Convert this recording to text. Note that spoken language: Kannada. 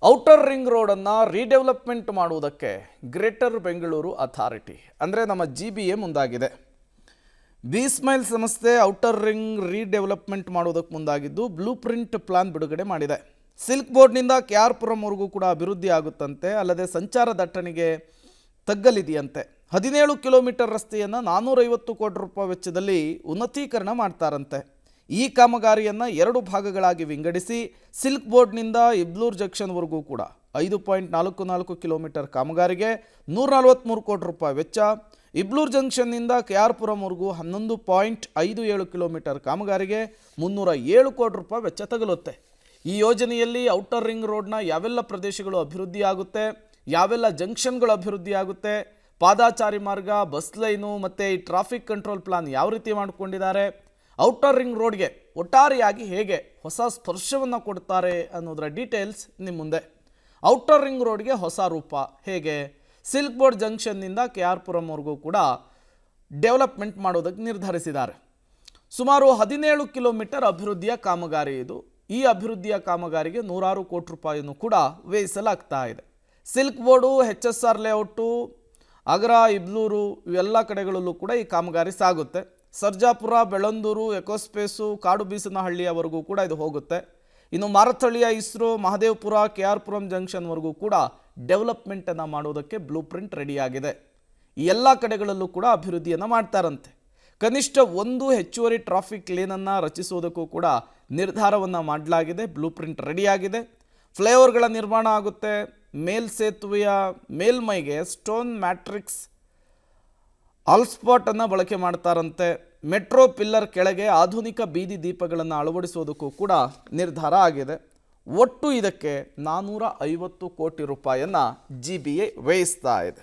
ಔಟರ್ ರಿಂಗ್ ರೋಡನ್ನು ರೀಡೆವಲಪ್ಮೆಂಟ್ ಮಾಡುವುದಕ್ಕೆ ಗ್ರೇಟರ್ ಬೆಂಗಳೂರು ಅಥಾರಿಟಿ ಅಂದರೆ ನಮ್ಮ GBA ಮುಂದಾಗಿದೆ. ಬಿ-ಸ್ಮೈಲ್ ಸಂಸ್ಥೆ ಔಟರ್ ರಿಂಗ್ ರೀಡೆವಲಪ್ಮೆಂಟ್ ಮಾಡುವುದಕ್ಕೆ ಮುಂದಾಗಿದ್ದು ಬ್ಲೂ ಪ್ರಿಂಟ್ ಪ್ಲಾನ್ ಬಿಡುಗಡೆ ಮಾಡಿದೆ. ಸಿಲ್ಕ್ ಬೋರ್ಡ್ನಿಂದ KR-ಪುರಂವರೆಗೂ ಕೂಡ ಅಭಿವೃದ್ಧಿ ಆಗುತ್ತಂತೆ. ಅಲ್ಲದೆ ಸಂಚಾರ ದಟ್ಟಣೆಗೆ ತಗ್ಗಲಿದೆಯಂತೆ. 17 ಕಿಲೋಮೀಟರ್ ರಸ್ತೆಯನ್ನು 450 ಕೋಟಿ ರೂಪಾಯಿ ವೆಚ್ಚದಲ್ಲಿ ಉನ್ನತೀಕರಣ ಮಾಡ್ತಾರಂತೆ. ಈ ಕಾಮಗಾರಿಯನ್ನು 2 ಭಾಗಗಳಾಗಿ ವಿಂಗಡಿಸಿ ಸಿಲ್ಕ್ ಬೋರ್ಡ್ನಿಂದ ಇಬ್ಲೂರು ಜಂಕ್ಷನ್ವರೆಗೂ ಕೂಡ 5.44 ಕಿಲೋಮೀಟರ್ ಕಾಮಗಾರಿಗೆ 143 ಕೋಟಿ ರೂಪಾಯಿ ವೆಚ್ಚ, ಇಬ್ಲೂರು ಜಂಕ್ಷನ್ನಿಂದ KR-ಪುರಂವರೆಗೂ 11.57 ಕಿಲೋಮೀಟರ್ ಕಾಮಗಾರಿಗೆ 307 ಕೋಟಿ ರೂಪಾಯಿ ವೆಚ್ಚ ತಗಲುತ್ತೆ. ಈ ಯೋಜನೆಯಲ್ಲಿ ಔಟರ್ ರಿಂಗ್ ರೋಡ್ನ ಯಾವೆಲ್ಲ ಪ್ರದೇಶಗಳು ಅಭಿವೃದ್ಧಿ ಆಗುತ್ತೆ, ಯಾವೆಲ್ಲ ಜಂಕ್ಷನ್ಗಳು ಅಭಿವೃದ್ಧಿ ಆಗುತ್ತೆ, ಪಾದಾಚಾರಿ ಮಾರ್ಗ, ಬಸ್ ಲೈನು ಮತ್ತು ಈ ಟ್ರಾಫಿಕ್ ಕಂಟ್ರೋಲ್ ಪ್ಲಾನ್ ಯಾವ ರೀತಿ ಮಾಡಿಕೊಂಡಿದ್ದಾರೆ, ಔಟರ್ ರಿಂಗ್ ರೋಡ್ಗೆ ಒಟ್ಟಾರೆಯಾಗಿ ಹೇಗೆ ಹೊಸ ಸ್ಪರ್ಶವನ್ನು ಕೊಡ್ತಾರೆ ಅನ್ನೋದರ ಡೀಟೇಲ್ಸ್ ನಿಮ್ಮ ಮುಂದೆ. ಔಟರ್ ರಿಂಗ್ ರೋಡ್ಗೆ ಹೊಸ ರೂಪ ಹೇಗೆ, ಸಿಲ್ಕ್ ಬೋರ್ಡ್ ಜಂಕ್ಷನ್ನಿಂದ KR-ಪುರಂವರೆಗೂ ಕೂಡ ಡೆವಲಪ್ಮೆಂಟ್ ಮಾಡೋದಕ್ಕೆ ನಿರ್ಧರಿಸಿದ್ದಾರೆ. ಸುಮಾರು 17 ಕಿಲೋಮೀಟರ್ ಅಭಿವೃದ್ಧಿಯ ಕಾಮಗಾರಿ ಇದು. ಈ ಅಭಿವೃದ್ಧಿಯ ಕಾಮಗಾರಿಗೆ 106 ಕೋಟಿ ರೂಪಾಯಿಯನ್ನು ಕೂಡ ವ್ಯಯಿಸಲಾಗ್ತಾ ಇದೆ. ಸಿಲ್ಕ್ ಬೋರ್ಡು, HSR ಲೇಔಟು, ಅಗ್ರಾ, ಇಬ್ಲೂರು ಇವೆಲ್ಲ ಕಡೆಗಳಲ್ಲೂ ಕೂಡ ಈ ಕಾಮಗಾರಿ ಸಾಗುತ್ತೆ. ಸರ್ಜಾಪುರ, ಬೆಳಂದೂರು, ಎಕೋಸ್ಪೇಸು, ಕಾಡುಬೀಸನಹಳ್ಳಿಯವರೆಗೂ ಕೂಡ ಇದು ಹೋಗುತ್ತೆ. ಇನ್ನು ಮಾರತಳಿಯ ಇಸ್ರೋ, ಮಹದೇವಪುರ, KR-ಪುರಂ ಜಂಕ್ಷನ್ವರೆಗೂ ಕೂಡ ಡೆವಲಪ್ಮೆಂಟನ್ನು ಮಾಡೋದಕ್ಕೆ ಬ್ಲೂ ಪ್ರಿಂಟ್ ರೆಡಿಯಾಗಿದೆ. ಈ ಎಲ್ಲ ಕಡೆಗಳಲ್ಲೂ ಕೂಡ ಅಭಿವೃದ್ಧಿಯನ್ನು ಮಾಡ್ತಾರಂತೆ. ಕನಿಷ್ಠ 1 ಹೆಚ್ಚುವರಿ ಟ್ರಾಫಿಕ್ ಲೇನನ್ನು ರಚಿಸೋದಕ್ಕೂ ಕೂಡ ನಿರ್ಧಾರವನ್ನು ಮಾಡಲಾಗಿದೆ. ಬ್ಲೂ ಪ್ರಿಂಟ್ ರೆಡಿಯಾಗಿದೆ. ಫ್ಲೈಓವರ್ಗಳ ನಿರ್ಮಾಣ ಆಗುತ್ತೆ. ಮೇಲ್ಸೇತುವೆಯ ಮೇಲ್ಮೈಗೆ ಸ್ಟೋನ್ ಮ್ಯಾಟ್ರಿಕ್ಸ್ ಆಲ್ಸ್ಪಾಟನ್ನು ಬಳಕೆ ಮಾಡ್ತಾರಂತೆ. ಮೆಟ್ರೋ ಪಿಲ್ಲರ್ ಕೆಳಗೆ ಆಧುನಿಕ ಬೀದಿ ದೀಪಗಳನ್ನು ಅಳವಡಿಸೋದಕ್ಕೂ ಕೂಡ ನಿರ್ಧಾರ ಆಗಿದೆ. ಒಟ್ಟು ಇದಕ್ಕೆ 450 ಕೋಟಿ ರೂಪಾಯಿಯನ್ನು GBA ವ್ಯಯಿಸ್ತಾ ಇದೆ.